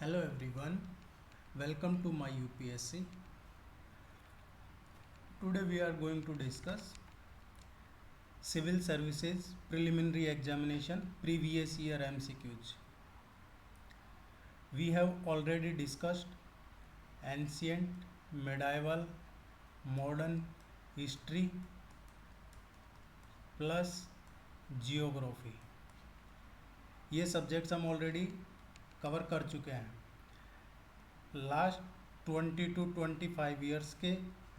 Hello everyone, welcome to my UPSC. Today we are going to discuss Civil Services Preliminary Examination Previous Year MCQs. We have already discussed ancient, medieval, modern, history plus geography. ये subjects हम already cover कर चुके हैं. Last 20 to 25 years के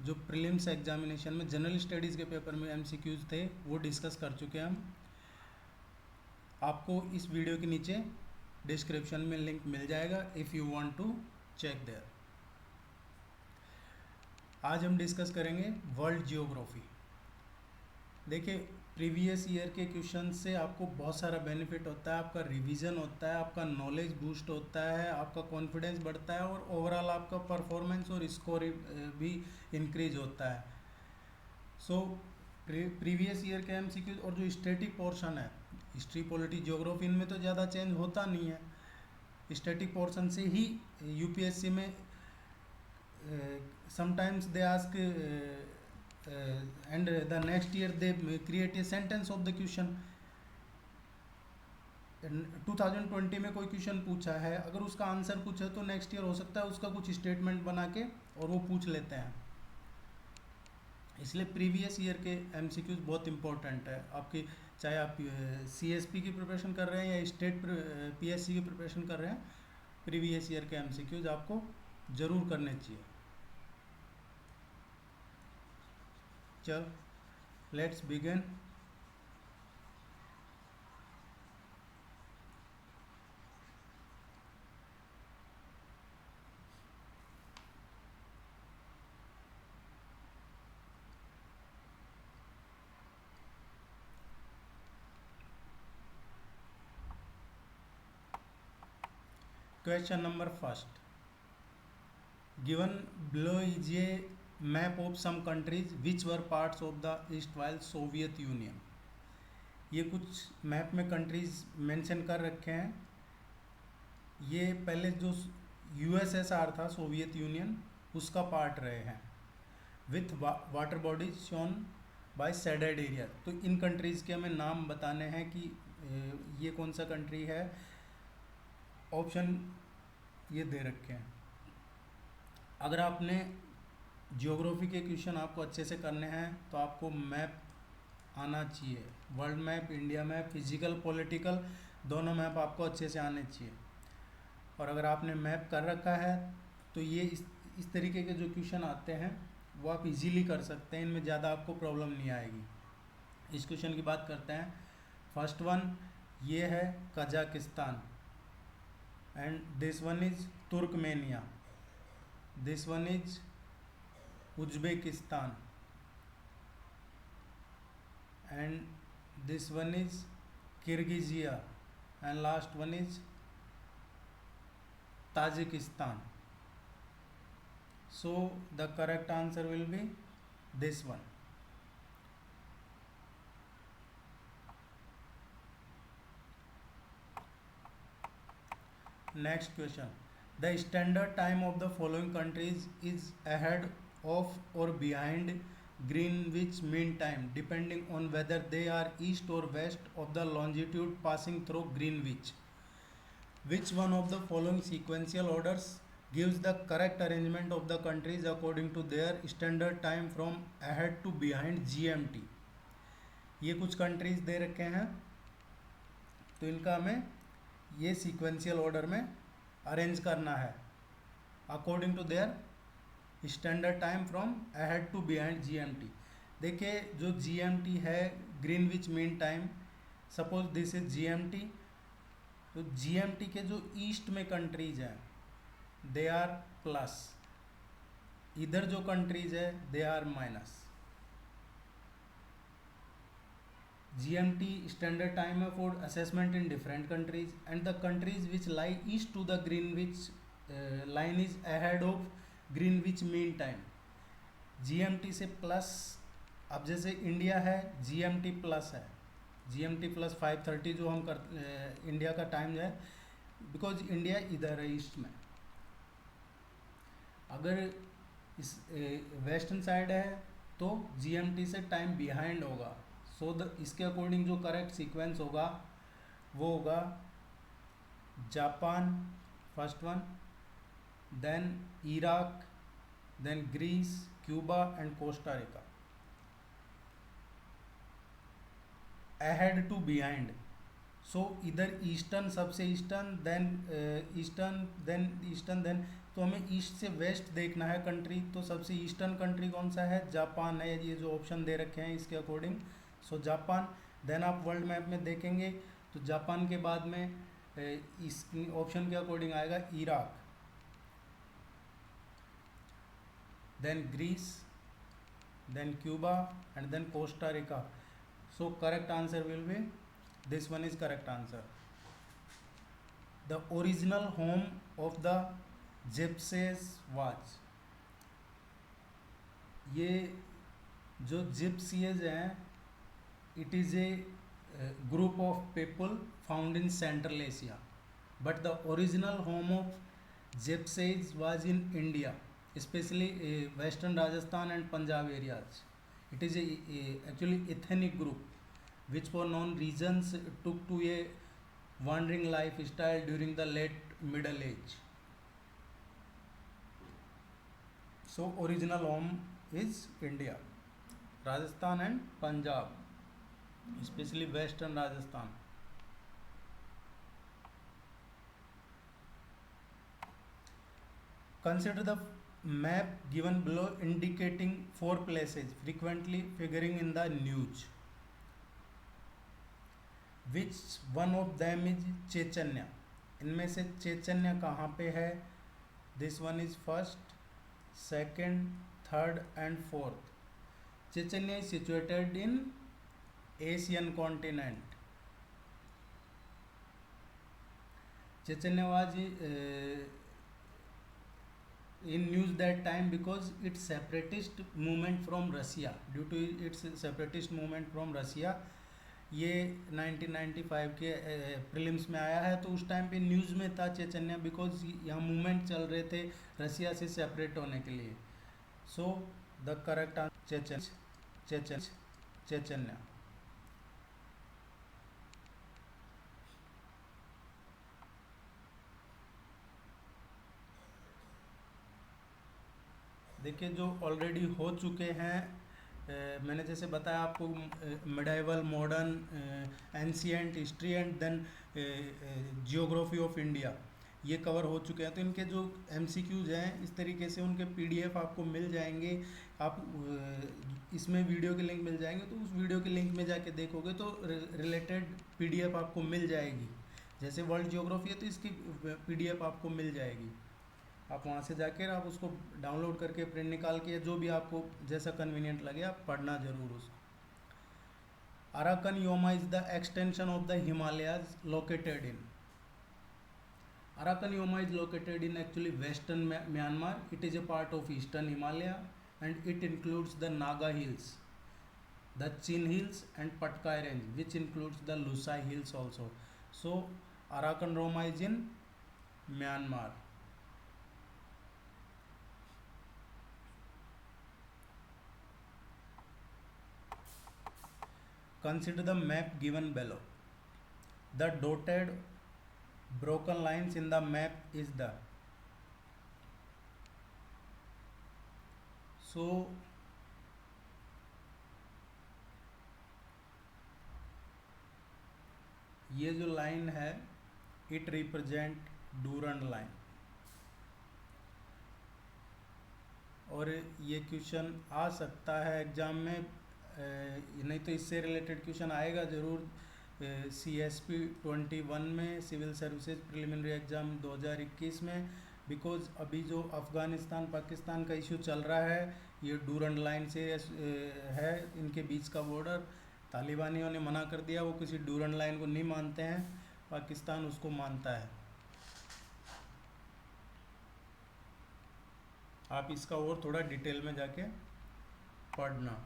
जो prelims examination में general studies के paper में एमसीक्यूज थे वो डिस्कस कर चुके हैं हम. आपको इस वीडियो के नीचे डिस्क्रिप्शन में लिंक मिल जाएगा if you want to check there. आज हम डिस्कस करेंगे वर्ल्ड जियोग्राफी. देखिए, प्रीवियस ईयर के क्वेश्चन से आपको बहुत सारा बेनिफिट होता है. आपका रिवीजन होता है, आपका नॉलेज बूस्ट होता है, आपका कॉन्फिडेंस बढ़ता है और ओवरऑल आपका परफॉर्मेंस और स्कोर भी इंक्रीज होता है. सो प्रीवियस ईयर के एमसीक्यू और जो स्टैटिक पोर्शन है, हिस्ट्री, पॉलिटी, ज्योग्राफी, इनमें तो ज़्यादा चेंज होता नहीं है. स्टैटिक पोर्शन से ही यूपीएससी में sometimes they ask and the next year they create a sentence of the question. 2020 में कोई क्वेश्चन पूछा है, अगर उसका आंसर कुछ है तो नेक्स्ट ईयर हो सकता है उसका कुछ स्टेटमेंट बना के और वो पूछ लेते हैं. इसलिए प्रीवियस ईयर के एमसीक्यूज बहुत इंपॉर्टेंट है आपकी, चाहे आप सीएसपी की प्रिपरेशन कर रहे हैं या स्टेट पीएससी की प्रिपरेशन कर रहे हैं. प्रीवियस ईयर के एमसीक्यूज आपको ज़रूर करने चाहिए. चल let's begin. Question number first. Given below is a map of some countries which were parts of the erstwhile Soviet Union. ये कुछ मैप में कंट्रीज मेंशन कर रखे हैं. ये पहले जो यूएसएसआर था, सोवियत यूनियन, उसका पार्ट रहे हैं. With water bodies shown by shaded area. तो इन कंट्रीज़ के हमें नाम बताने हैं कि ये कौन सा कंट्री है. ऑप्शन ये दे रखे हैं. अगर आपने ज्योग्राफी के क्वेश्चन आपको अच्छे से करने हैं तो आपको मैप आना चाहिए. World map, India map, physical, political, दोनों मैप आपको अच्छे से आने चाहिए. और अगर आपने मैप कर रखा है तो ये इस तरीके के जो क्वेश्चन आते हैं वो आप इजीली कर सकते हैं. इनमें ज़्यादा आपको प्रॉब्लम नहीं आएगी. इस क्वेश्चन की बात करते हैं. फर्स्ट वन ये है Kazakhstan and this one is Turkmenia. This one is Uzbekistan and this one is Kyrgyzia and last one is Tajikistan. So the correct answer will be this one. Next question. The standard time of the following countries is ahead of or behind Greenwich Mean Time depending on whether they are east or west of the longitude passing through Greenwich. Which one of the following sequential orders gives the correct arrangement of the countries according to their standard time from ahead to behind GMT? ये कुछ countries they रखे हैं तो इनका हमें ये sequential order में arrange करना है according to their standard time from ahead to behind GMT. देखिए, जो जीएमटी है, Greenwich mean time, suppose this is GMT. तो जीएमटी के जो ईस्ट में कंट्रीज हैं दे आर प्लस, इधर जो कंट्रीज है they are minus. GMT standard time for assessment in different countries and the countries which lie east to the Greenwich line is ahead of Greenwich mean time. GMT से plus, अब जैसे India है GMT plus है, GMT plus 5:30 जो हम कर India का time है बिकॉज इंडिया इधर है ईस्ट में। अगर इस वेस्टर्न साइड है तो जीएमटी से टाइम बिहाइंड होगा। सो द इसके अकॉर्डिंग जो करेक्ट सीक्वेंस होगा वो होगा Japan first one, then Iraq, then Greece, Cuba and Costa Rica. Ahead to behind, so इधर ईस्टर्न, सबसे eastern, then eastern, then eastern, then तो हमें ईस्ट से वेस्ट देखना है कंट्री। तो सबसे ईस्टर्न कंट्री कौन सा है? जापान है। ये जो ऑप्शन दे रखे हैं इसके अकॉर्डिंग, सो जापान। देन आप वर्ल्ड मैप में देखेंगे तो जापान के बाद में इस ऑप्शन के अकॉर्डिंग आएगा Iraq, then Greece, then Cuba and then Costa Rica. So correct answer will be this one is correct answer. The original home of the gypsies was, ये जो जिप्सीज हैं it is a group of people found in central Asia, but the original home of gypsies was in India, especially western Rajasthan and Punjab areas. It is actually ethnic group which for known reasons took to a wandering lifestyle during the late middle age. So original home is India, Rajasthan and Punjab, especially western Rajasthan. Consider the map given below indicating 4 places frequently figuring in the news. Which one of them is चैतन्य? इनमें से चैतन्य कहाँ पे है? This one is first, second, third and fourth. Chaitanya is situated in Asian continent. Chechnya was in news that time because its separatist movement from Russia. Due to its separatist movement from Russia, ये 1995 के prelims में आया है. तो उस time पे news में था चैतन्य बिकॉज यहाँ मूवमेंट चल रहे थे रसिया से सेपरेट होने के लिए. सो द करेक्ट आंसर चैतन्य. देखिए जो ऑलरेडी हो चुके हैं, मैंने जैसे बताया आपको medieval, modern, ancient, history and then geography of India, ये कवर हो चुके हैं. तो इनके जो एमसीक्यूज हैं इस तरीके से उनके पीडीएफ आपको मिल जाएंगे. आप इसमें वीडियो के लिंक मिल जाएंगे, तो उस वीडियो के लिंक में जाके देखोगे तो रिलेटेड पीडीएफ आपको मिल जाएगी. जैसे वर्ल्ड जियोग्राफी है तो इसकी पीडीएफ आपको मिल जाएगी. आप वहाँ से जाकर आप उसको डाउनलोड करके प्रिंट निकाल के जो भी आपको जैसा कन्वीनियंट लगे आप पढ़ना ज़रूर उसको. Arakan Yoma is the extension of the Himalayas located in. Arakan Yoma is located in actually western Myanmar. It is A part of eastern Himalaya and it includes the Naga hills, the chin hills and Patkai range which includes the Lushai hills also. So Arakan Roma is in Myanmar. Consider the map given below. The dotted broken lines in the map is the. So ये जो line है it represent Durand line. और ये question आ सकता है exam में, नहीं तो इससे रिलेटेड क्वेश्चन आएगा ज़रूर CSP 21 में, सिविल सर्विसेज प्रिलिमिनरी एग्ज़ाम 2021 में. बिकॉज अभी जो अफ़गानिस्तान पाकिस्तान का इशू चल रहा है ये डूरंड लाइन से है, इनके बीच का बॉर्डर. तालिबानियों ने मना कर दिया, वो किसी डूरंड लाइन को नहीं मानते हैं, पाकिस्तान उसको मानता है. आप इसका और थोड़ा डिटेल में जाके पढ़ना.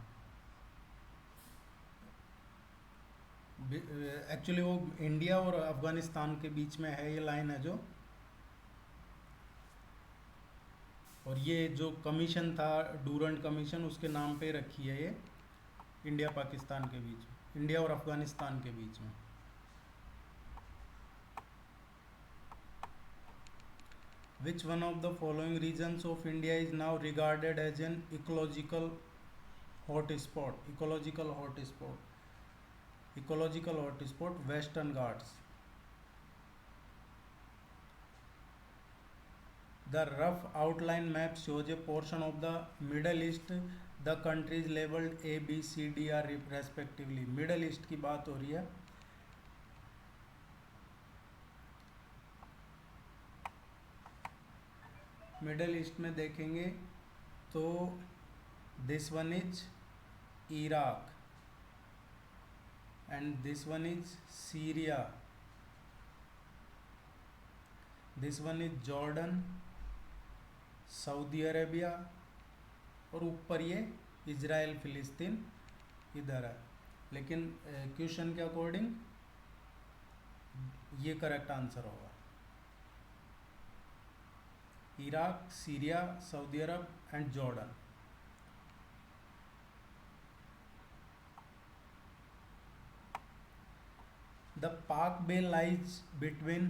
एक्चुअली वो इंडिया और अफगानिस्तान के बीच में है, ये लाइन है जो। और ये जो कमीशन था, डूरंट कमीशन, उसके नाम पे रखी है ये, इंडिया पाकिस्तान के बीच में, इंडिया और अफगानिस्तान के बीच में। Which one of the following regions of India is now regarded as an ecological hotspot? Ecological hotspot. Ecological hotspot, Western Ghats. The rough outline map shows a portion of the Middle East. The countries labeled A, B, C, D are respectively. Middle East की बात हो रही है। Middle east में देखेंगे तो this one is Iraq and this one is Syria, this one is Jordan, Saudi Arabia, और ऊपर ये इजराइल फिलिस्तीन इधर है। लेकिन क्वेश्चन के अकॉर्डिंग ये करेक्ट आंसर होगा, Iraq, Syria, Saudi Arab and Jordan. The Palk bay lies between,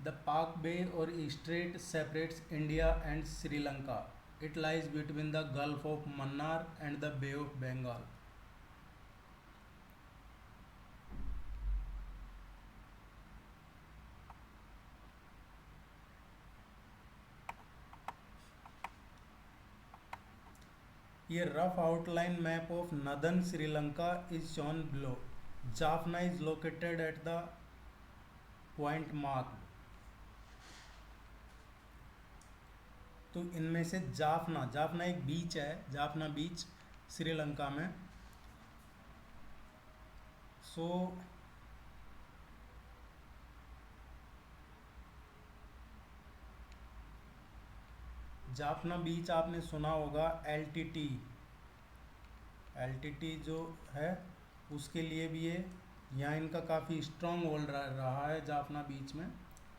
the Palk bay or strait separates India and Sri Lanka. It lies between the gulf of Mannar and the bay of Bengal. ये rough outline map of northern Sri Lanka is shown below. Jaffna is located at the point marked. तो इनमें से जाफना, जाफना एक बीच है, जाफना बीच श्रीलंका में। सो जाफना बीच आपने सुना होगा, एलटीटी, एलटीटी जो है उसके लिए भी ये, यहाँ इनका काफ़ी स्ट्रॉन्ग होल्ड रहा है जाफना बीच में,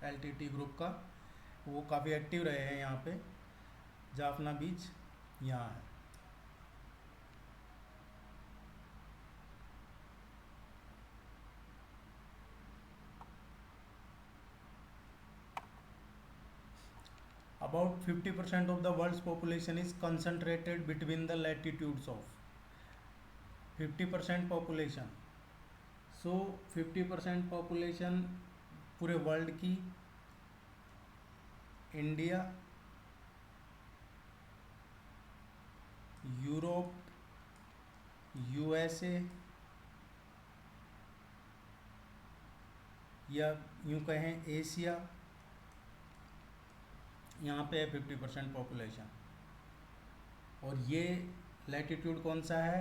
एलटीटी ग्रुप का, वो काफ़ी एक्टिव रहे हैं यहाँ पे। जाफना बीच यहाँ है। About 50% of the world's population is concentrated between the latitudes of 50% population. So 50% population पूरे वर्ल्ड की, इंडिया, यूरोप, यूएसए, या यूँ कहें एशिया, यहाँ पे है 50% पॉपुलेशन। और ये लैटिट्यूड कौन सा है,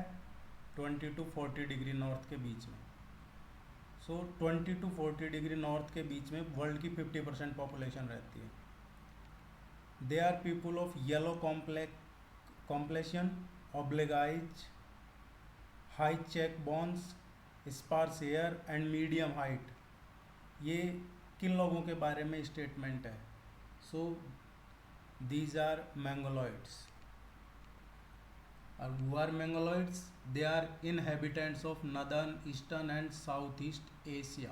20 to 40 डिग्री नॉर्थ के बीच में। सो 20 to 40 डिग्री नॉर्थ के बीच में वर्ल्ड की 50% पॉपुलेशन रहती है। They are people of yellow complexion, oblique eyes, high cheek bones, sparse hair and medium height. ये किन लोगों के बारे में स्टेटमेंट है? So these are mongoloids. Who are mongoloids? They are inhabitants of northern, eastern and southeast Asia.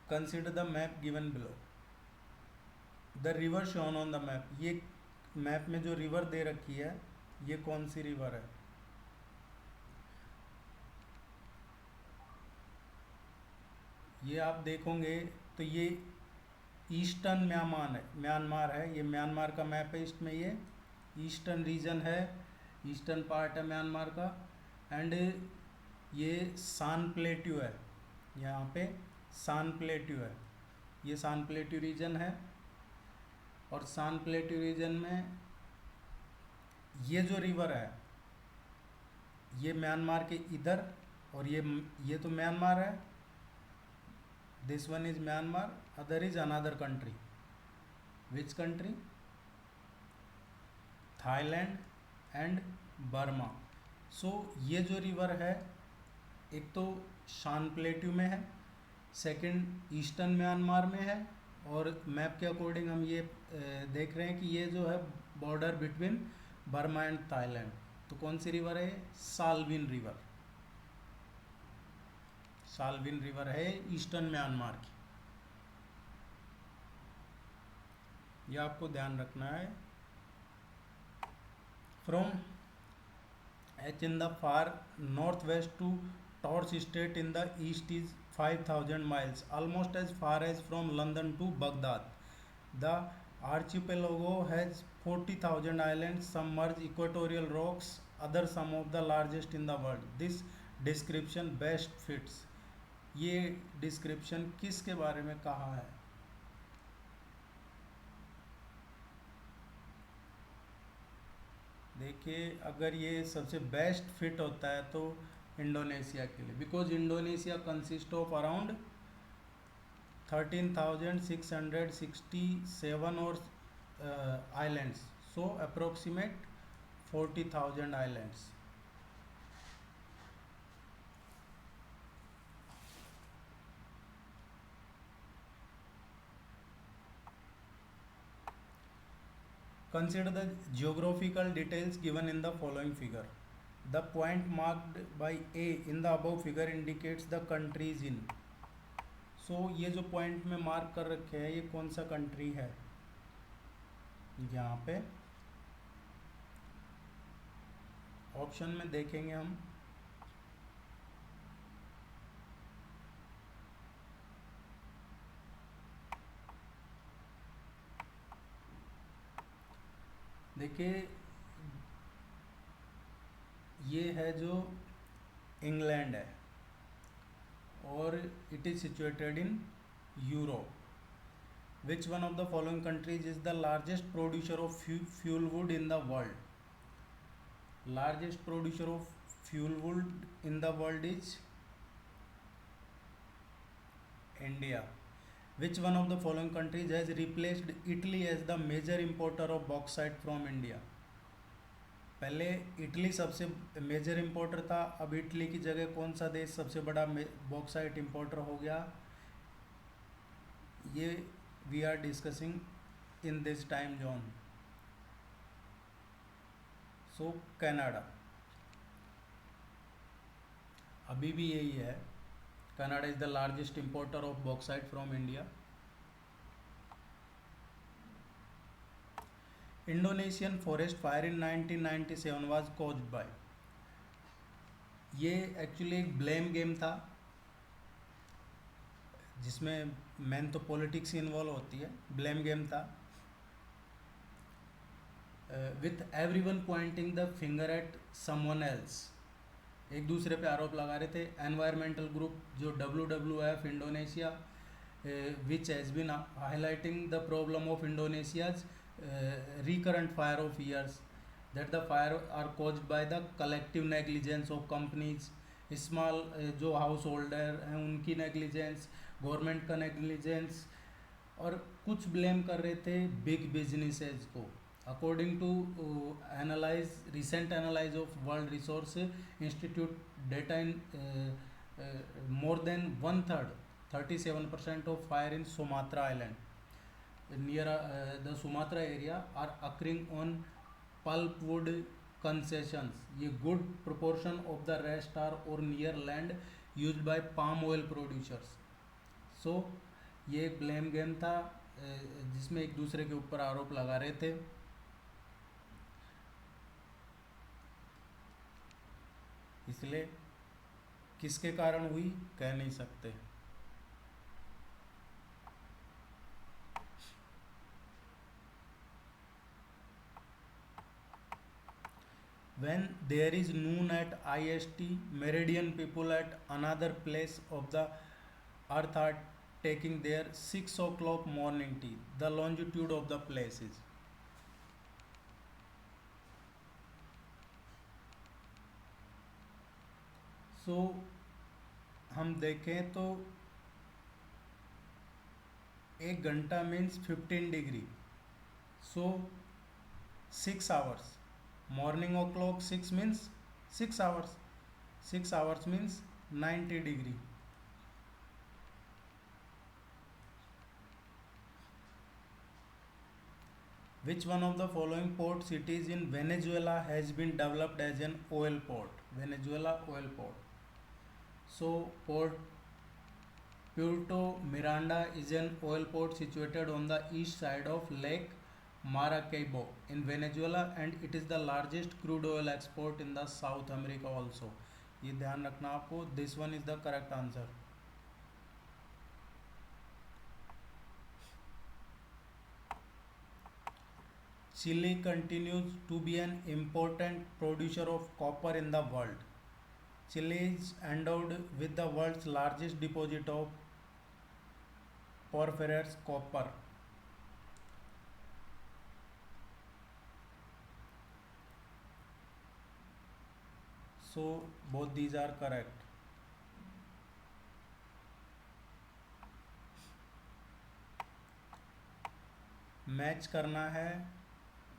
Consider the map given below. The river shown on the map. ये map में जो रिवर दे रखी है, ये कौन सी रिवर है? ये आप देखोगे तो ये ईस्टर्न म्यांमार है, ये म्यांमार का मैप है। इसमें ये ईस्टर्न रीजन है, ईस्टर्न पार्ट है म्यांमार का। एंड ये सान प्लेट्यू है, यहाँ पे सान प्लेट्यू है, ये सान प्लेट्यू रीजन है। और सान प्लेट्यू रीजन में ये जो रिवर है, ये म्यांमार के इधर, और ये तो म्यांमार है, This one is Myanmar, other is another country. Which country? Thailand and Burma. So ये जो रिवर है, एक तो शान प्लेट्यू में है, सेकंड ईस्टर्न म्यांमार में है, और मैप के अकॉर्डिंग हम ये देख रहे हैं कि ये जो है border between Burma and Thailand. तो कौन सी रिवर है? Salween river. साल्विन रिवर है ईस्टर्न म्यांमार की. ये आपको ध्यान रखना है. From H in the far north west to torch state in the east is 5000 miles, almost as far as from London to Baghdad. The archipelago has 40,000 islands, some merged equatorial rocks, other some of the largest in the world. This description best fits. ये description किसके बारे में कहा है? देखिए, अगर ये सबसे बेस्ट फिट होता है तो इंडोनेशिया के लिए, because Indonesia consist of around 13,667 और islands, so approximate 40,000 islands. Consider the geographical details given in the following figure. The point marked by A in the above figure indicates the countries in. So ये जो point में mark कर रखे हैं, ये कौन सा कंट्री है? यहाँ पे ऑप्शन में देखेंगे हम. देखिए, ये है जो इंग्लैंड है और it is situated in Europe. Which one of the following countries is the largest producer of fuel would in the world? Largest producer of fuel would in the world is India. Which one of the following countries has replaced Italy as the major importer of bauxite from India? पहले Italy सबसे major importer था, अब Italy की जगह कौन सा देश सबसे बड़ा बॉक्साइट इंपोर्टर हो गया? ये we are discussing in this time zone. So Canada. अभी भी यही है. Canada is the largest importer of bauxite from India. Indonesian forest fire in 1997 was caused by. ये एक्चुअली एक ब्लेम गेम था जिसमें मेन तो पॉलिटिक्स इन्वॉल्व होती है. ब्लेम गेम था with everyone pointing the finger at someone else. एक दूसरे पे आरोप लगा रहे थे. एनवायरमेंटल ग्रुप जो WWF Indonesia, which has been highlighting the problem of Indonesia's recurrent fire of years, that the fire are caused by the collective negligence of companies. Small जो householder हैं उनकी नेग्लिजेंस, गवर्नमेंट का negligence, और कुछ blame कर रहे थे big businesses को. According to recent analysis of World Resource Institute data, in more than one third, 37% of fire in Sumatra Island near the Sumatra area are occurring on pulpwood concessions. ये good proportion of the rest are or near land used by palm oil producers. So ये एक blame game था जिसमें एक दूसरे के ऊपर आरोप लगा रहे थे. इसलिए किसके कारण हुई कह नहीं सकते. When there is noon at IST, meridian people at another place of the earth are taking their 6 o'clock morning tea. The longitude of the place is. सो हम देखें तो एक घंटा means 15 degree, so 6 hours. Morning o'clock 6 means 6 hours. 6 hours means 90 degree. Which one of the following port cities in Venezuela has been developed as an oil port? Venezuela oil port. So, Port Puerto Miranda is an oil port situated on the east side of Lake Maracaibo in Venezuela, and it is the largest crude oil export in the South America also. ये ध्यान रखना आपको. This one is the correct answer. Chile continues to be an important producer of copper in the world. Chile is endowed with the world's largest deposit of porphyrous copper. So both these are correct. Match करना है.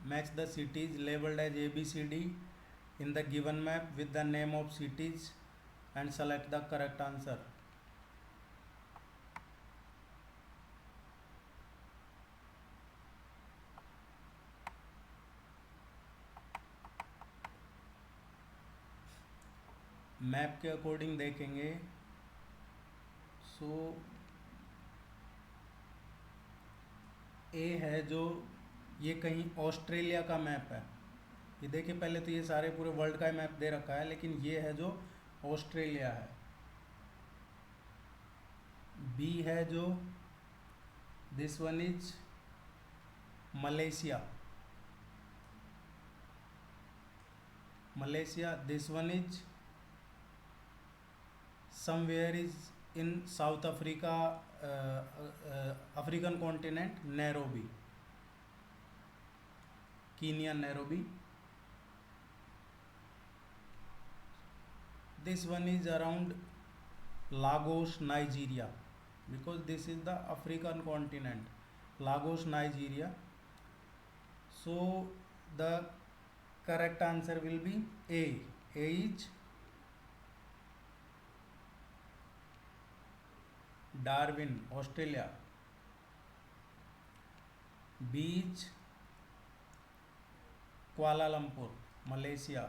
Match the cities labeled as ABCD in the given map with the name of cities and select the correct answer. Map के according देखेंगे. सो ए है जो, ये कहीं Australia का map है. ये देखिए, पहले तो ये सारे पूरे वर्ल्ड का मैप दे रखा है, लेकिन ये है जो ऑस्ट्रेलिया है. बी है जो, this one is Malaysia. Malaysia. This one is somewhere is in south Africa, African continent, Nairobi, Kenya, Nairobi. This one is around Lagos, Nigeria, because this is the African continent. Lagos, Nigeria. So the correct answer will be A. A is Darwin, Australia. B is Kuala Lumpur, Malaysia.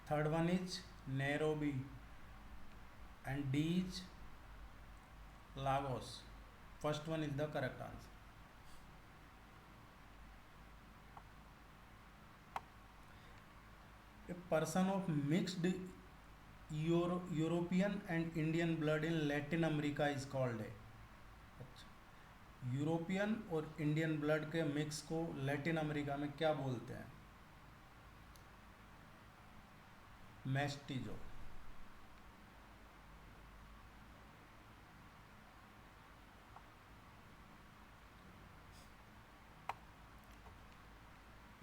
Third one is Nairobi, and D is Lagos. First one is the correct answer. A person of mixed European and Indian blood in Latin America is called a. European और Indian blood के mix को Latin America में क्या बोलते हैं? Mestizo.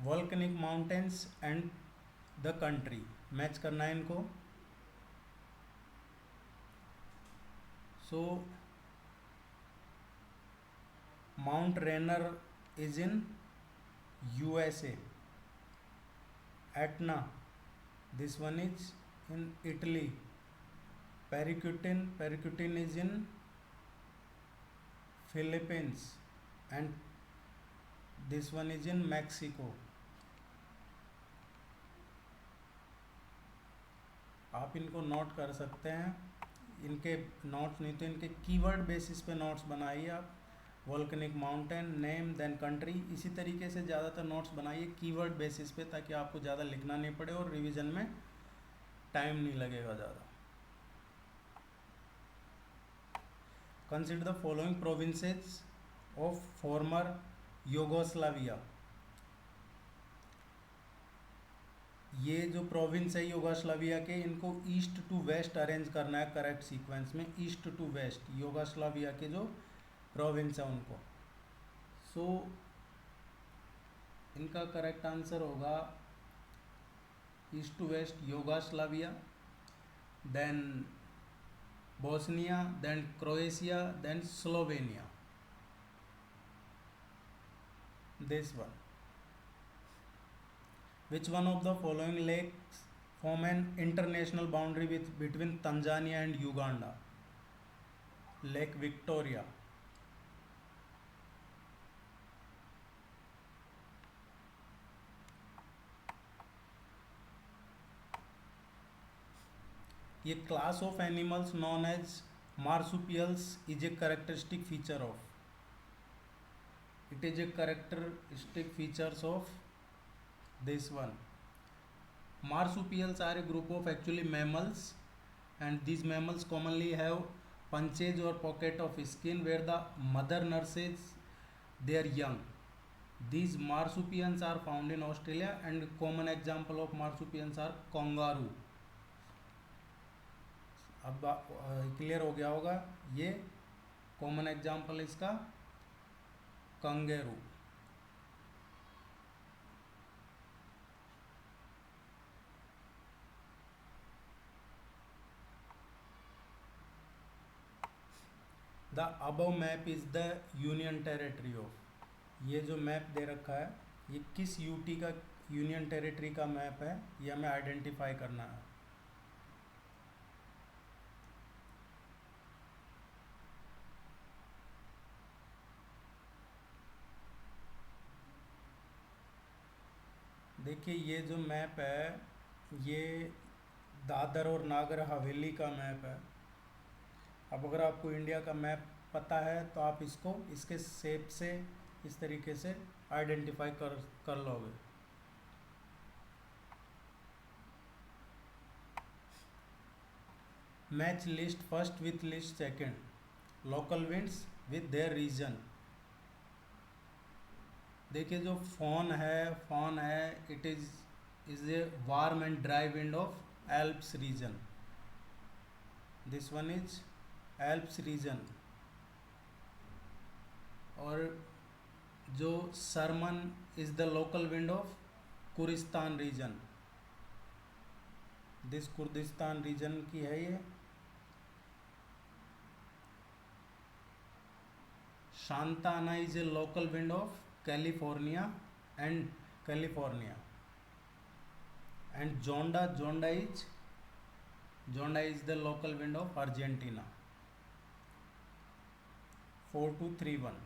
Volcanic mountains and the country. Match करना है इनको. So Mount Rainier is in USA. Etna, this one is in Italy. Pericutin is in Philippines, and this one is in Mexico. आप इनको note कर सकते हैं. इनके नोट्स नहीं तो इनके कीवर्ड बेसिस पे नोट्स बनाइए आप. Volcanic mountain, name, then country. इसी तरीके से ज़्यादातर नोट्स बनाइए कीवर्ड बेसिस पे, ताकि आपको ज़्यादा लिखना नहीं पड़े और रिवीजन में टाइम नहीं लगेगा ज़्यादा. Consider the following provinces of former Yugoslavia. ये जो प्रोविंस है यूगोस्लाविया के, इनको ईस्ट टू वेस्ट अरेंज करना है करेक्ट सीक्वेंस में. ईस्ट टू वेस्ट यूगोस्लाविया के जो प्रोविंस है उनको. सो इनका करेक्ट आंसर होगा east to west Yugoslavia, then Bosnia, then Croatia, then Slovenia. This one. Which one of the following lakes form an international boundary with between Tanzania and Uganda? Lake Victoria. A class of animals known as marsupials is a characteristic feature of. It is a characteristic features of this one. Marsupials are a group of actually mammals, and these mammals commonly have punches or pocket of skin where the mother nurses their young. These marsupials are found in Australia, and common example of marsupials are kangaroo. अब clear हो गया होगा, ये common example इसका kangaroo. The above map is the union territory of. ये जो map दे रखा है ये किस यूटी का यूनियन टेरिटरी का मैप है, ये हमें आइडेंटिफाई करना है. देखिए ये जो मैप है ये दादर और नागर हवेली का मैप है. अब अगर आपको इंडिया का मैप पता है तो आप इसको इसके शेप से इस तरीके से आइडेंटिफाई कर लोगे. Match list first with list second. Local winds with their region. देखिए जो फॉन है it is a warm and dry wind of Alps region. This one is Alps region. और जो Sarman is the local wind of Kurdistan region. This Kurdistan region की है ये. Santa Ana is a local wind of California and Zonda is the local wind of Argentina. 4231.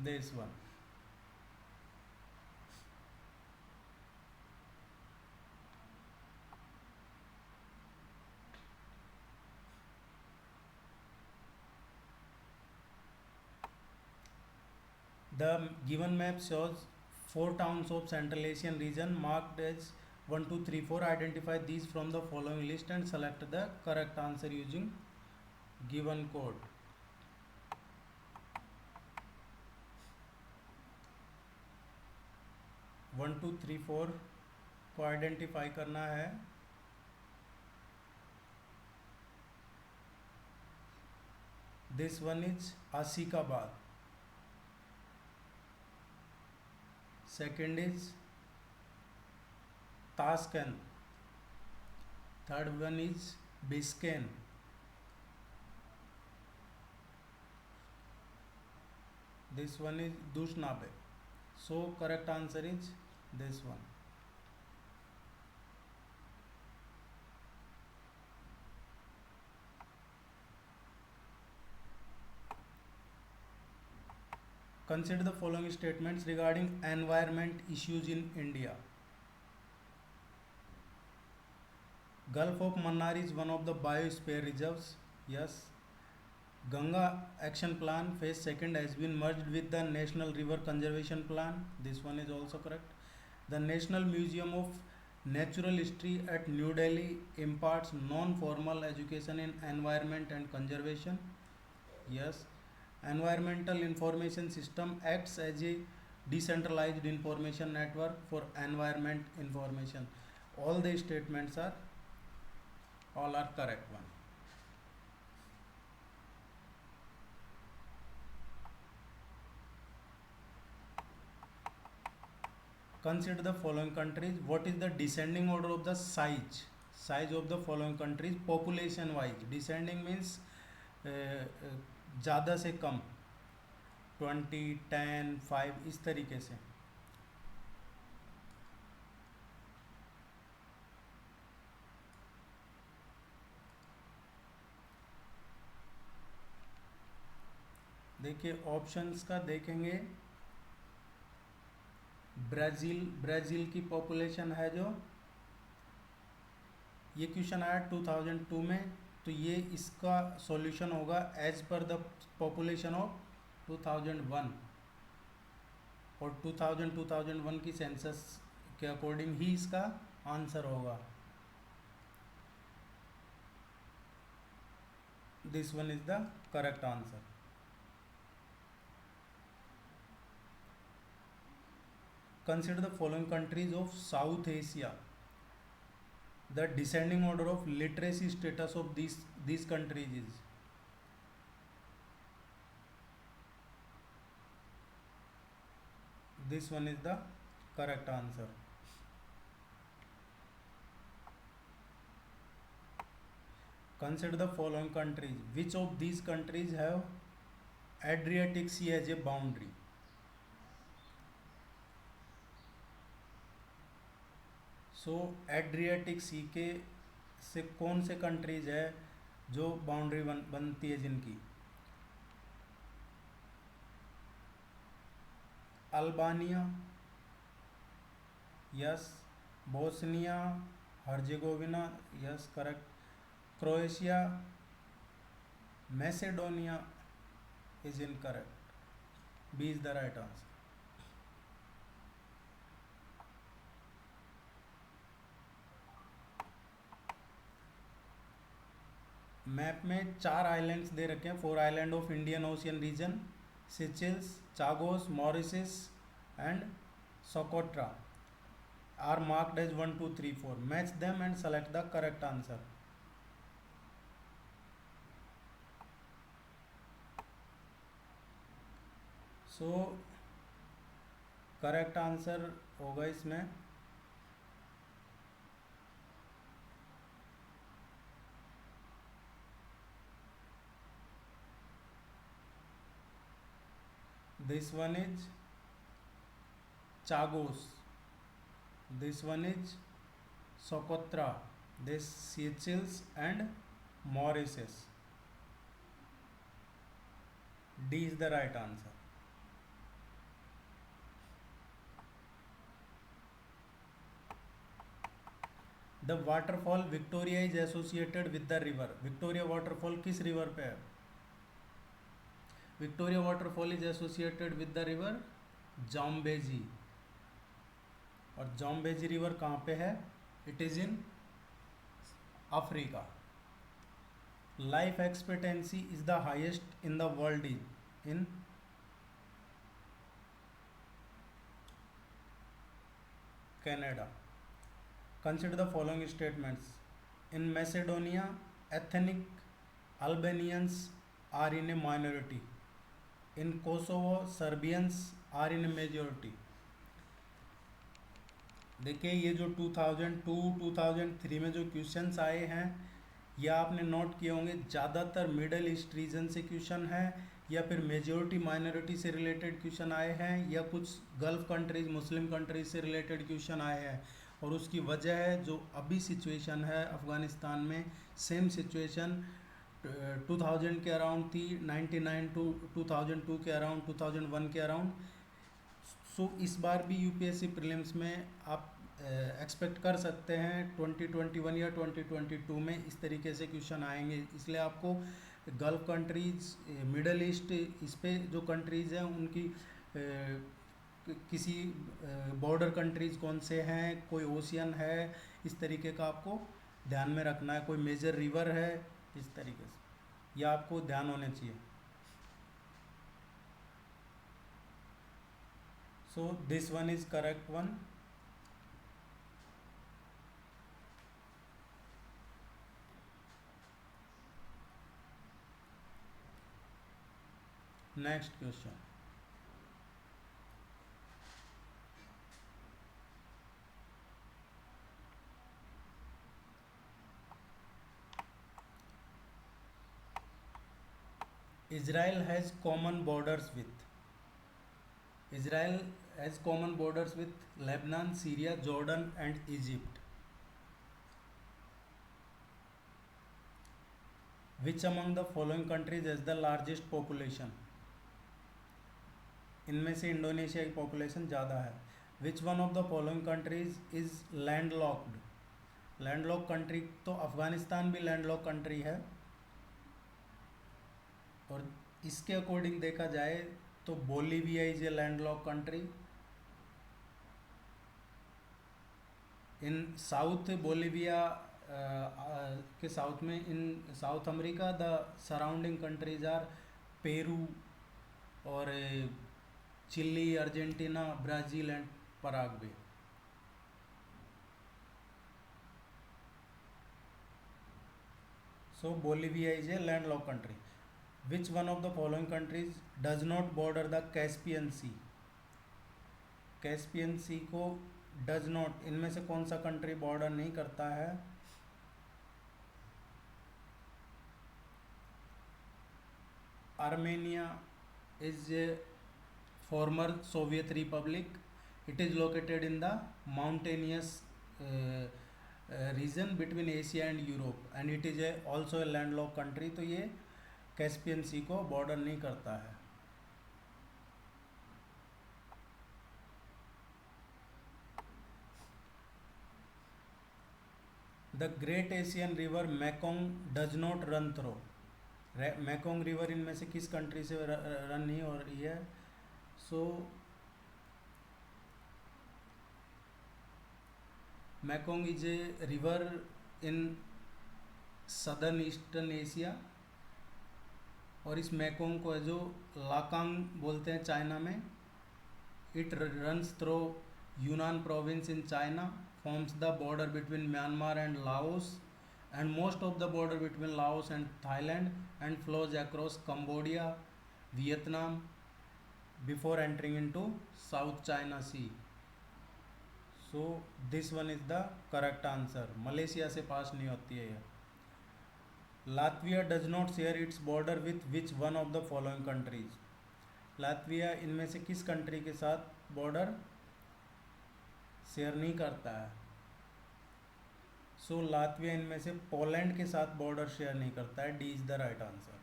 This one. The given map shows 4 towns of Central Asian region marked as 1, 2, 3, 4. Identify these from the following list and select the correct answer using given code. One two three four को identify करना है. This one is Ashkhabad. Second is Tashkent. Third one is Bishkek. This one is Dushanbe. So correct answer is this one. Consider the following statements regarding environment issues in India. Gulf of Mannar is one of the biosphere reserves. Yes. Ganga Action Plan Phase 2 has been merged with the National River Conservation Plan. This one is also correct. The National Museum of Natural History at New Delhi imparts non-formal education in environment and conservation. Yes. Environmental Information System acts as a decentralized information network for environment information. All the statements are correct one. Consider the following countries. What is the descending order of the size of the following countries population wise? Descending means ज़्यादा से कम, 20, 10, 5, इस तरीके से। देखिए options का देखेंगे, Brazil की population है जो, ये क्वेश्चन आया 2002 में, तो ये इसका सॉल्यूशन होगा as per the population of 2001, और 2001 की सेंसस के अकॉर्डिंग ही इसका आंसर होगा। This one is the correct answer. Consider the following countries of South Asia. The descending order of literacy status of these countries is. This one is the correct answer. Consider the following countries. Which of these countries have Adriatic Sea as a boundary? So Adriatic sea के से कौन से countries है जो boundary बनती है जिनकी? Albania, yes. Bosnia Herzegovina, yes correct. Croatia, Macedonia is incorrect. B is the right answer. Map में 4 आइलैंड्स दे रखे हैं, 4 island of Indian ocean region, Seychelles, Chagos, Mauritius and Socotra are marked as 1, 2, 3, 4. Match them and select the correct answer. So correct answer होगा इसमें this one is Chagos, this one is Socotra, this Seychelles and Mauritius. D is the right answer. The waterfall Victoria is associated with the river. Victoria waterfall किस river पे है? Victoria waterfall is associated with the river Zambezi. और Zambezi river कहाँ पे है? It is in Africa. Life expectancy is the highest in the world in Canada. Consider the following statements. In Macedonia, ethnic Albanians are in a minority. In Kosovo, Serbians are in a majority. देखिए ये जो 2002, 2003 में जो questions आए हैं, या आपने note किए होंगे, ज़्यादातर मिडल ईस्ट रीजन से क्वेश्चन है, या फिर मेजोरिटी माइनॉरिटी से रिलेटेड क्वेश्चन आए हैं, या कुछ गल्फ कंट्रीज, मुस्लिम कंट्रीज से रिलेटेड क्वेश्चन आए हैं। और उसकी वजह है जो अभी सिचुएशन है अफ़गानिस्तान में, सेम सिचुएशन 2000 के अराउंड थी, 99 टू 2002 के अराउंड, 2001 के अराउंड। सो इस बार भी यूपीएससी प्रीलिम्स में आप एक्सपेक्ट कर सकते हैं 2021 या 2022 में इस तरीके से क्वेश्चन आएंगे। इसलिए आपको गल्फ कंट्रीज, मिडल ईस्ट, इस पे जो कंट्रीज़ हैं उनकी किसी बॉर्डर कंट्रीज कौन से हैं, कोई ओशियन है, इस तरीके का आपको ध्यान में रखना है, कोई मेजर रिवर है, इस तरीके से यह आपको ध्यान होने चाहिए। So this one is correct one. Next question. Israel has common borders with Israel has common borders with Lebanon, Syria, Jordan, and Egypt. Which among the following countries has the largest population? इनमें से Indonesia की population ज़्यादा है. Which one of the following countries is landlocked? Landlock country तो अफगानिस्तान भी landlocked country है. और इसके अकॉर्डिंग देखा जाए तो Bolivia is a landlocked country. In south Bolivia के साउथ में, in South America, the surrounding countries are Peru और Chile, Argentina, Brazil and Paraguay. So Bolivia is a landlocked country. Which one of the following countries does not border the Caspian Sea? Caspian Sea को does not, इनमें से कौन सा country border नहीं करता है? Armenia is a former Soviet Republic. It is located in the mountainous region between Asia and Europe, and it is also a landlocked country. तो ये कैस्पियन सी को बॉर्डर नहीं करता है. The great Asian river Mekong does not run through. Mekong river इनमें से किस country से रन नहीं हो रही है? So Mekong is a river in southern eastern Asia, और इस मैकोंग को जो लाकांग बोलते हैं चाइना में. इट रन्स थ्रो यूनान province in China, forms the border between Myanmar and Laos, and most of the border between Laos and Thailand, and flows across Cambodia, Vietnam before entering into South China Sea. So this one is the correct answer. Malaysia से पास नहीं होती है यह. Latvia does not share its border with which one of the following countries? Latvia इनमें से किस country के साथ बॉर्डर शेयर नहीं करता है? सो लातविया इनमें से पोलैंड के साथ बॉर्डर शेयर नहीं करता है. D is the right answer.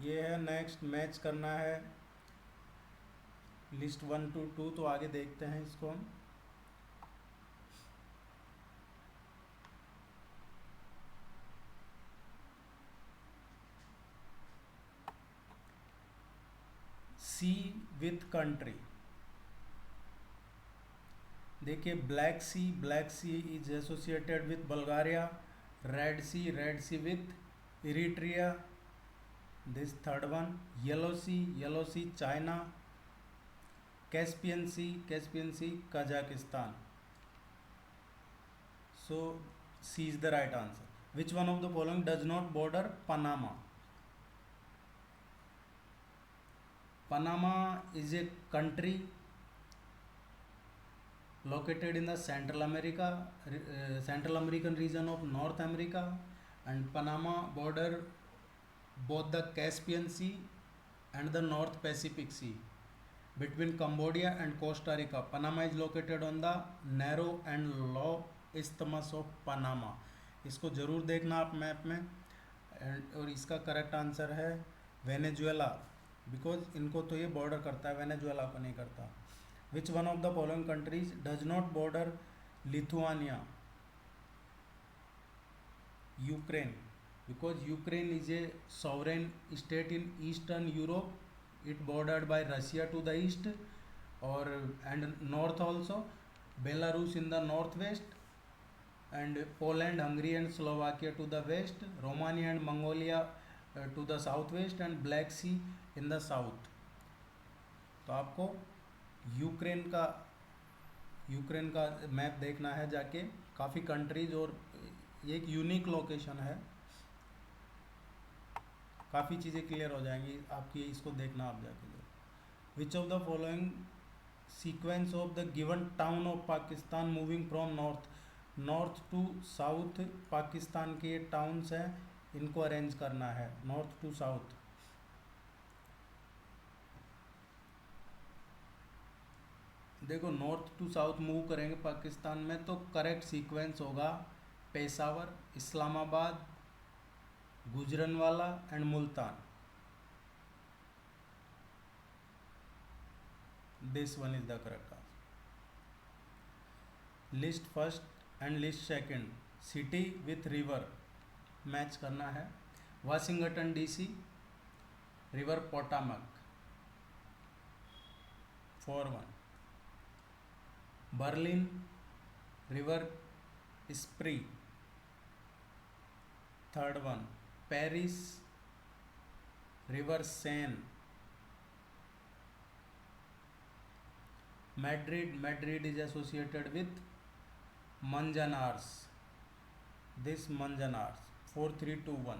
ये है. नेक्स्ट मैच करना है लिस्ट 1 to 2, तो आगे देखते हैं इसको हम. Sea with country. देखिए black sea is associated with Bulgaria. Red sea with Eritrea. This third one. Yellow sea China. Caspian C Kazakhstan. So C is the right answer. Which one of the following does not border Panama? Panama is a country located in the Central American region of North America, and Panama border both the Caspian Sea and the North Pacific Sea between Cambodia and Costa Rica. Panama is located on the narrow and long isthmus of Panama. इसको ज़रूर देखना आप map में. और इसका correct answer है Venezuela, because इनको तो ये बॉर्डर करता है, वेनेजुएला को नहीं करता. Which one of the following countries does not border Lithuania? Ukraine, because Ukraine is a sovereign state in Eastern Europe. It bordered by Russia to the east, and north also. Belarus in the northwest, and Poland, Hungary and Slovakia to the west. Romania and Mongolia to the southwest, and Black Sea in the south. तो आपको Ukraine का map देखना है जाके. काफ़ी countries, और ये एक यूनिक लोकेशन है. काफ़ी चीज़ें क्लियर हो जाएंगी आपकी, इसको देखना आप जाके. Which of the following sequence of the given town of Pakistan moving from north to south. Pakistan के टाउन्स हैं इनको अरेंज करना है नॉर्थ टू साउथ। देखो नॉर्थ टू साउथ मूव करेंगे पाकिस्तान में तो करेक्ट सीक्वेंस होगा Peshawar, Islamabad, Gujranwala and Multan. This one is the correct answer. List first and list second city with river match करना है। Washington DC, river Potomac 4-1। Berlin, river Spree 3rd 1। Paris, river Seine. Madrid, Madrid is associated with Manzanares, this Manzanares 4-3-2-1।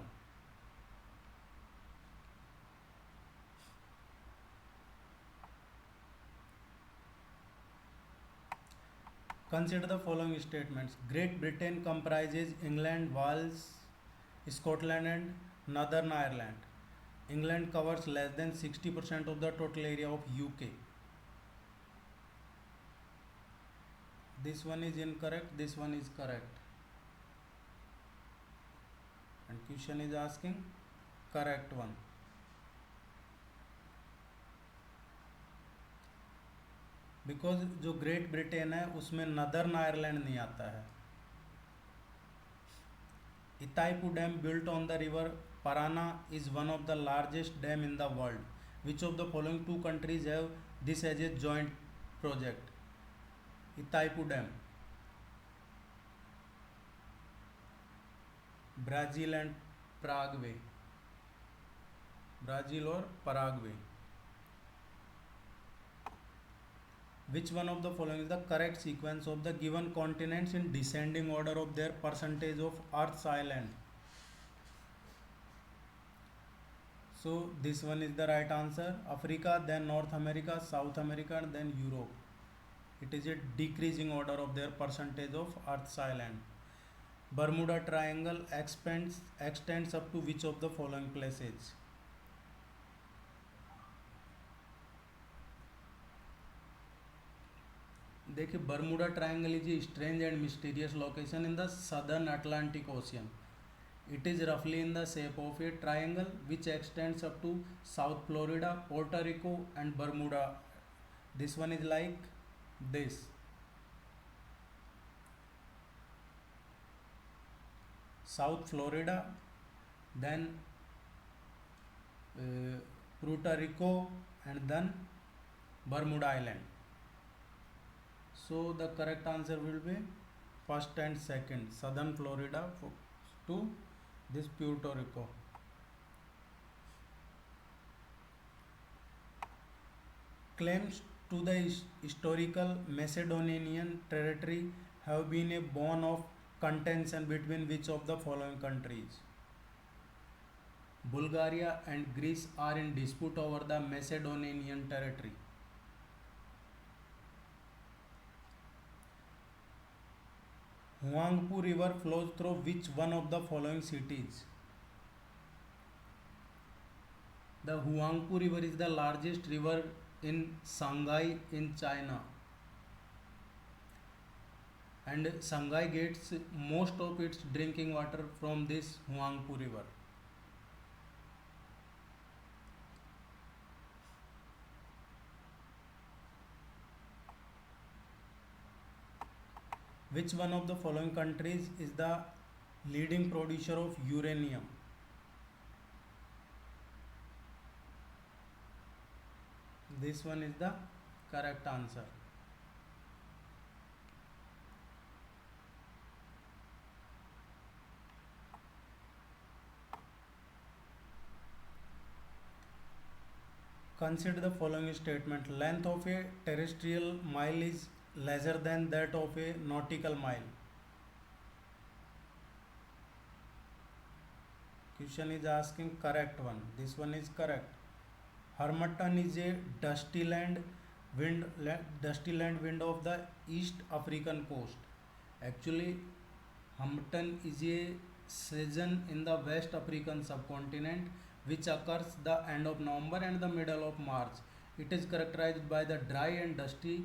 Consider the following statements. Great Britain comprises England, Wales, Scotland and Northern Ireland. England covers less than 60% of the total area of UK. This one is incorrect, this one is correct. And question is asking correct one. Because जो great Britain है उसमें northern Ireland नहीं आता है। Itaipu dam built on the river Parana is one of the largest dam in the world. Which of the following 2 countries have this as a joint project. Itaipu dam, Brazil and Paraguay, Brazil और Paraguay. Which one of the following is the correct sequence of the given continents in descending order of their percentage of Earth's island? So this one is the right answer. Africa, then North America, South America, and then Europe. It is a decreasing order of their percentage of Earth's island. Bermuda Triangle extends up to which of the following places? देखिए Bermuda Triangle is a strange and mysterious location in the southern Atlantic Ocean. It is रफली in the shape of a triangle which extends up to south Florida, Puerto Rico and Bermuda. This one is like this. South Florida, then Puerto Rico and then Bermuda Island. So the correct answer will be first and second, southern Florida to this Puerto Rico. Claims to the historical Macedonian territory have been a bone of contention between which of the following countries? Bulgaria and Greece are in dispute over the Macedonian territory. Huangpu river flows through which one of the following cities? The Huangpu river is the largest river in Shanghai in China, and Shanghai gets most of its drinking water from this Huangpu river. Which one of the following countries is the leading producer of uranium? This one is the correct answer. Consider the following statement. Length of a terrestrial mile is lesser than that of a nautical mile. Question is asking correct one. This one is correct. Harmattan is a dusty land wind of the East African coast. Actually, Harmattan is a season in the West African subcontinent, which occurs the end of November and the middle of March. It is characterized by the dry and dusty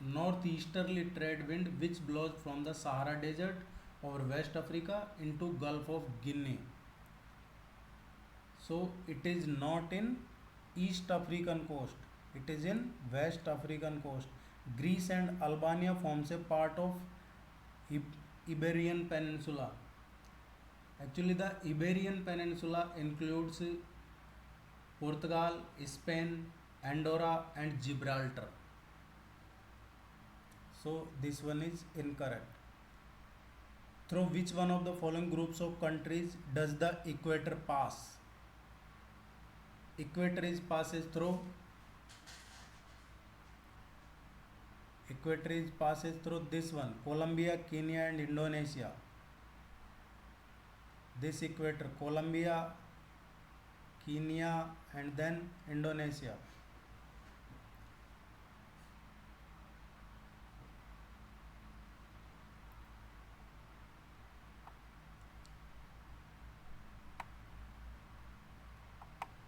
northeasterly trade wind which blows from the Sahara Desert over West Africa into Gulf of Guinea. So it is not in East African coast. It is in West African coast. Greece and Albania forms a part of Iberian Peninsula. Actually, the Iberian Peninsula includes Portugal, Spain, Andorra, and Gibraltar. So this one is incorrect. Through which one of the following groups of countries does the equator pass? Equator is passes through Equator is passes through this one: Colombia, Kenya, and Indonesia. This equator: Colombia, Kenya, and then Indonesia.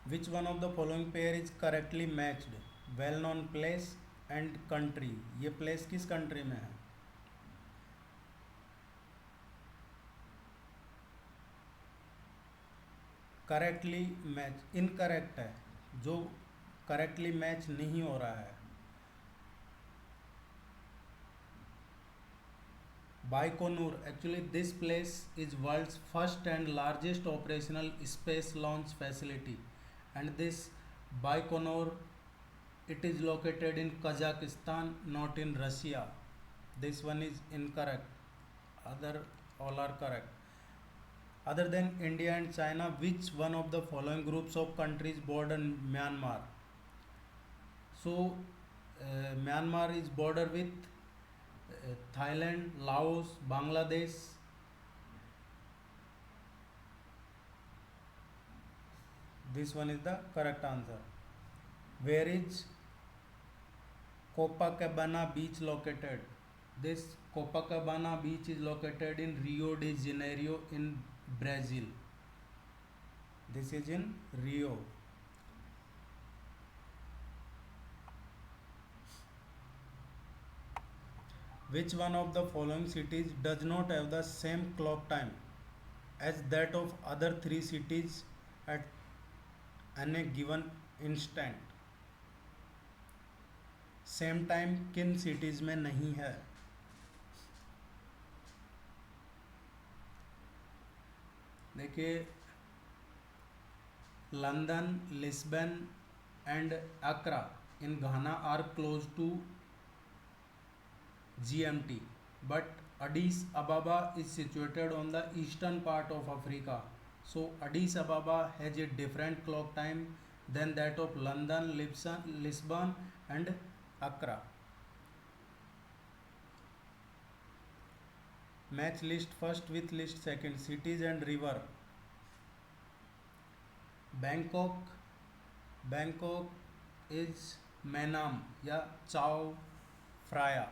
Which one of the following pair is correctly matched? Well known place and country. ये place किस country में है? Correctly match incorrect है, जो correctly match नहीं हो रहा है. Baikonur, actually this place is world's first and largest operational space launch facility, and this Baikonur, it is located in Kazakhstan, not in Russia. This one is incorrect. Other all are correct. Other than India and China, which one of the following groups of countries border Myanmar? So, Myanmar is border with Thailand, Laos, Bangladesh. This one is the correct answer. Where is Copacabana beach located? This Copacabana beach is located in Rio de Janeiro in Brazil. This is in Rio. Which one of the following cities does not have the same clock time as that of other three cities at any given instant? Same time किन cities में नहीं है? देखिए, London, Lisbon and अक्रा in Ghana are close to GMT, but Addis Ababa is situated on the eastern part of Africa. So Addis Ababa has a different clock time than that of London, Lisbon and Accra. Match list first with list second. Cities and river. Bangkok is Menam या Chao Phraya.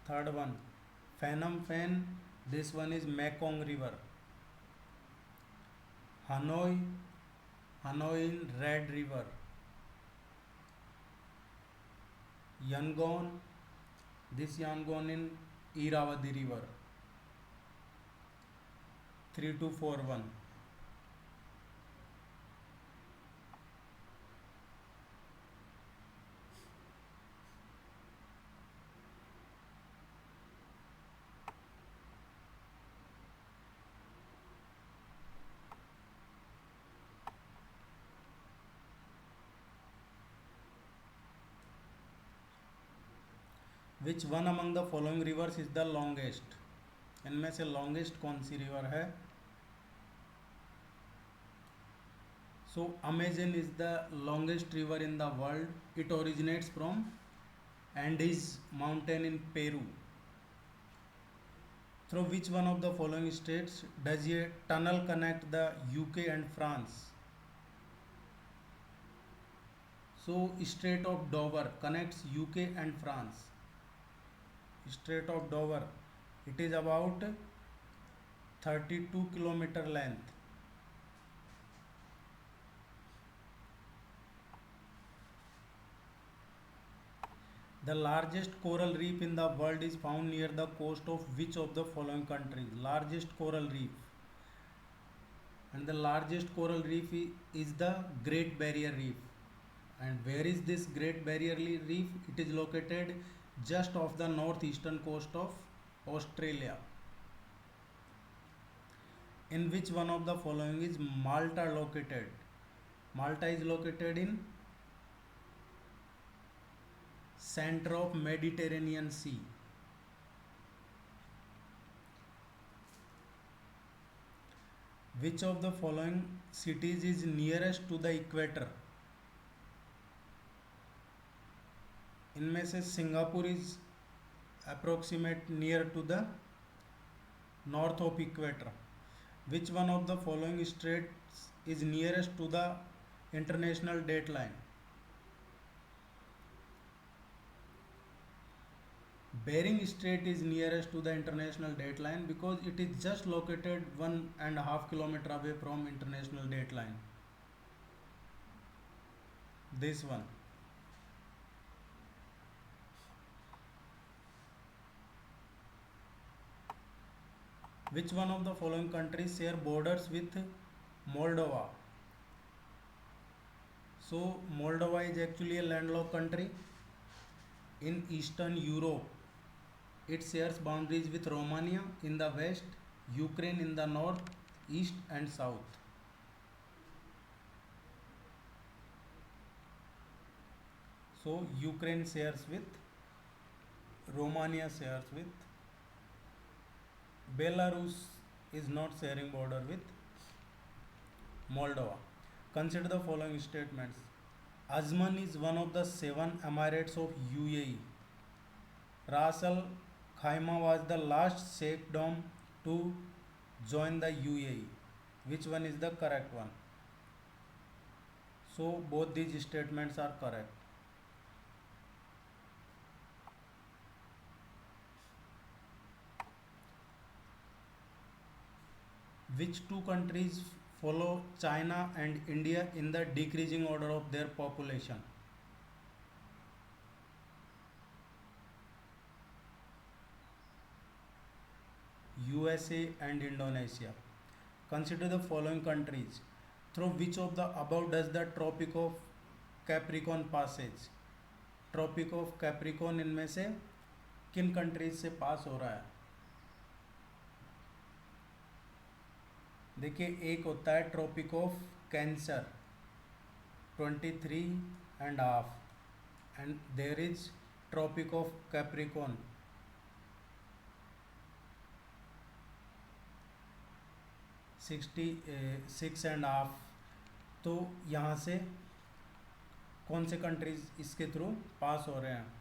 Third one, Phnom Penh. This one is Mekong River. Hanoi in Red River. Yangon, this Yangon in Irrawaddy River. 3241. Which one among the following rivers is the longest? इनमें से longest कौन सी river है? So Amazon is the longest river in the world. It originates from Andes mountain in Peru. Through which one of the following states does a tunnel connect the UK and France? So Strait of Dover connects UK and France. Strait of Dover, it is about 32 kilometer length. The largest coral reef in the world is found near the coast of which of the following countries? Largest coral reef. And the largest coral reef is the Great Barrier Reef. And where is this Great Barrier Reef? It is located just off the northeastern coast of Australia. In which one of the following is Malta located? Malta is located in center of Mediterranean Sea. Which of the following cities is nearest to the equator? इनमें से Singapore is approximate near to the north of equator. Which one of the following states is nearest to the international date line? Bering Strait is nearest to the international date line because it is just located 1.5 kilometer away from international date line. This one. Which one of the following countries share borders with Moldova? So Moldova is actually a landlocked country in Eastern Europe. It shares boundaries with Romania in the west, Ukraine in the north, east and south. So Ukraine shares with, Romania shares with, Belarus is not sharing border with Moldova. Consider the following statements. Ajman is one of the 7 emirates of UAE. Ras Al Khaimah was the last sheikhdom to join the UAE. Which one is the correct one? So both these statements are correct. Which two countries follow China and India in the decreasing order of their population? USA and Indonesia. Consider the following countries. Through which of the above does the Tropic of Capricorn passage? Tropic of Capricorn इनमें से किन countries से पास हो रहा है? देखिए, एक होता है tropic of cancer 23.5 and there is tropic of capricorn 66.5. तो यहाँ से कौन से कंट्रीज इसके थ्रू पास हो रहे हैं?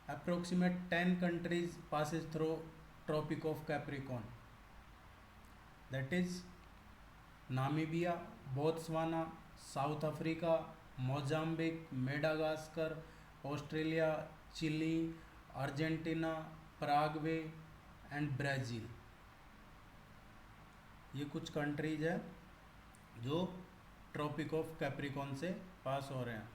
Approximate 10 countries passes through tropic of capricorn. That is Namibia, Botswana, South Africa, Mozambique, Madagascar, Australia, Chile, Argentina, Paraguay and Brazil. ये कुछ कंट्रीज है जो ट्रॉपिक ऑफ कैप्रिकॉन से पास हो रहे हैं.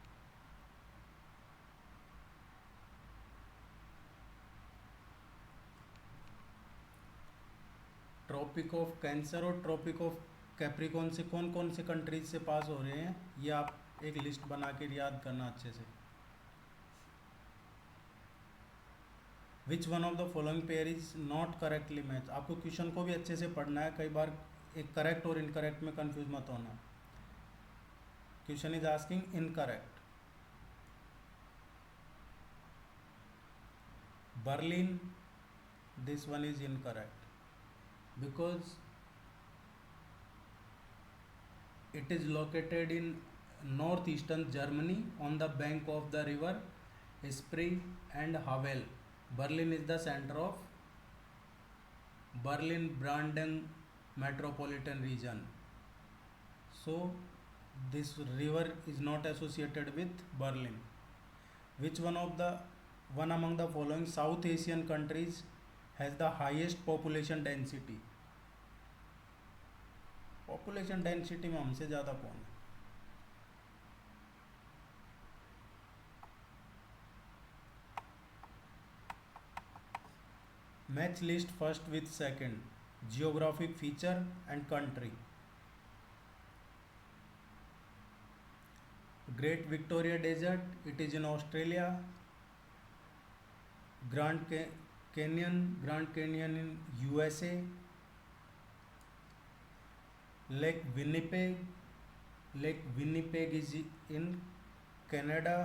ट्रॉपिक ऑफ कैंसर और ट्रॉपिक ऑफ कैप्रिकॉन से कौन कौन से कंट्रीज से पास हो रहे हैं, ये आप एक लिस्ट बना के याद करना अच्छे से. विच one of the following pair is not correctly match. आपको क्वेश्चन को भी अच्छे से पढ़ना है, कई बार एक करेक्ट और इनकरेक्ट में कंफ्यूज मत होना. Question is asking incorrect. Berlin, this one is incorrect because it is located in northeastern Germany on the bank of the river Spree and Havel. Berlin is the center of Berlin-Brandenburg metropolitan region. So this river is not associated with Berlin. Which one among the following South Asian countries has the highest population density? Population density में हमसे ज़्यादा कौन है? Match list first with second, geographic feature and country. Great Victoria Desert, it is in Australia. Grand Canyon in USA. Lake Winnipeg is in Canada.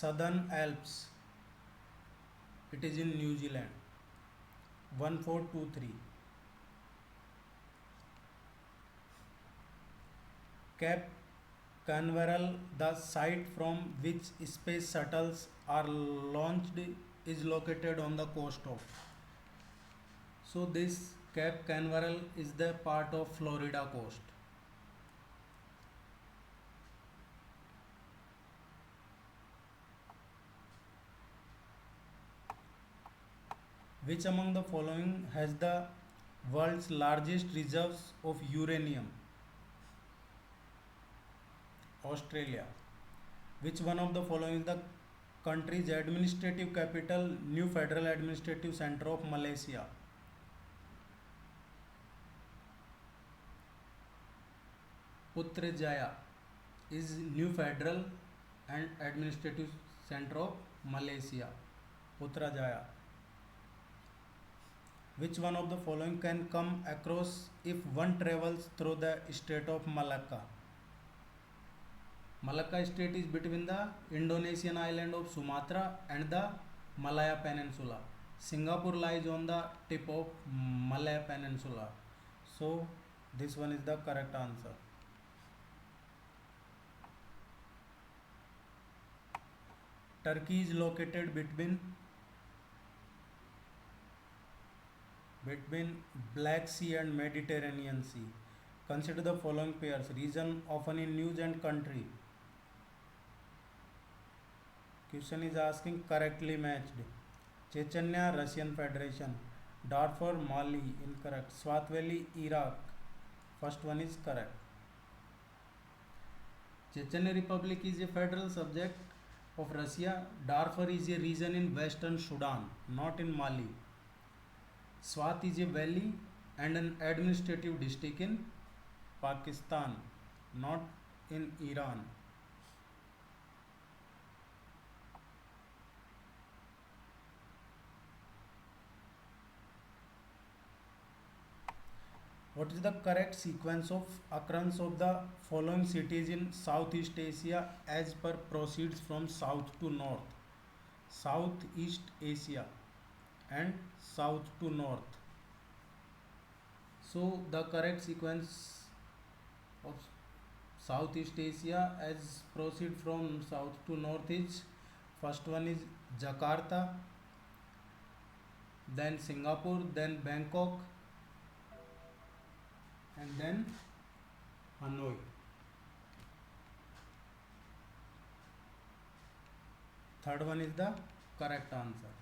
Southern Alps, it is in New Zealand. 1423. Cape Canaveral, the site from which space shuttles are launched, is located on the coast of. So this Cape Canaveral is the part of Florida coast. Which among the following has the world's largest reserves of uranium? Australia. Which one of the following is the country's administrative capital, new federal administrative center of Malaysia? Putrajaya is new federal and administrative center of Malaysia. Putrajaya. Which one of the following can come across if one travels through the state of Malacca? Malacca state is between the Indonesian island of Sumatra and the Malaya Peninsula. Singapore lies on the tip of Malaya Peninsula. So this one is the correct answer. Turkey is located between Black Sea and Mediterranean Sea. Consider the following pairs. Region often in news and country. Question is asking correctly matched. Chechnya, Russian Federation. Darfur, Mali, incorrect. Swat Valley, Iraq. First one is correct. Chechnya Republic is a federal subject of Russia. Darfur is a region in western Sudan, not in Mali. Swat is a valley and an administrative district in Pakistan, not in Iran. What is the correct sequence of occurrence of the following cities in Southeast Asia as per proceeds from south to north? Southeast Asia and south to north. So the correct sequence of Southeast Asia as proceed from south to north is, first one is Jakarta, then Singapore, then Bangkok, and then Hanoi. Third one is the correct answer.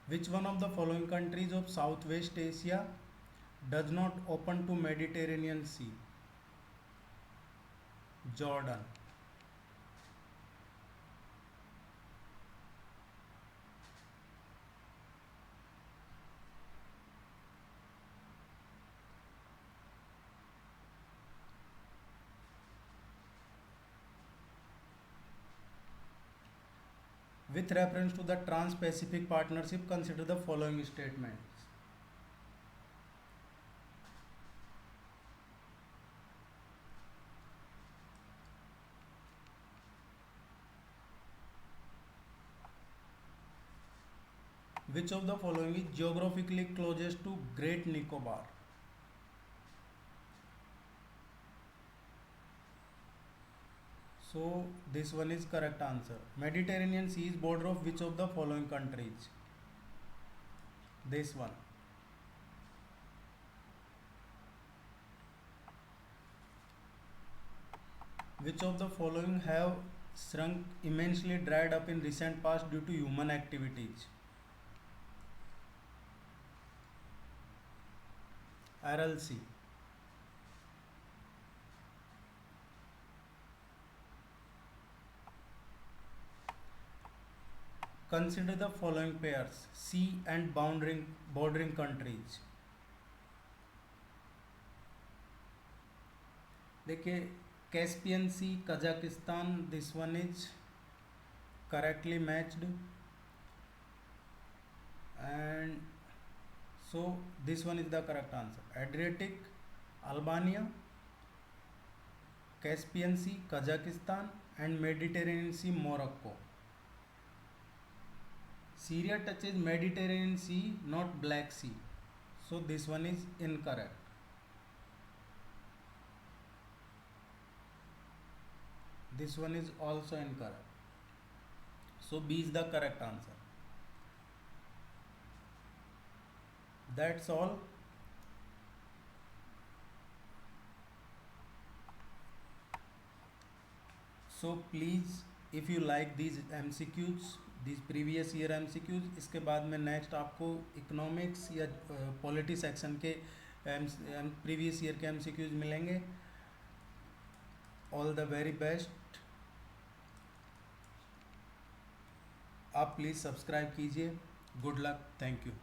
Which one of the following countries of Southwest Asia does not open to Mediterranean Sea? Jordan. With reference to the Trans-Pacific Partnership, consider the following statements. Which of the following is geographically closest to Great Nicobar? So this one is correct answer. Mediterranean Sea is border of which of the following countries? This one. Which of the following have shrunk immensely dried up in recent past due to human activities? Aral Sea. Consider the following pairs: sea and bordering countries. देखिए, Caspian C, Kazakhstan, this one is correctly matched, and so this one is the correct answer. Adriatic, Albania, Caspian Sea, Kazakhstan, and Mediterranean Sea, Morocco. Syria touches Mediterranean Sea, not Black Sea, so this one is incorrect. This one is also incorrect, so B is the correct answer. That's all. So please, if you like these MCQs, these previous year MCQs, इसके बाद में next आपको economics या polity section के previous year के MCQs मिलेंगे. All the very best. आप please subscribe कीजिए. Good luck. Thank you.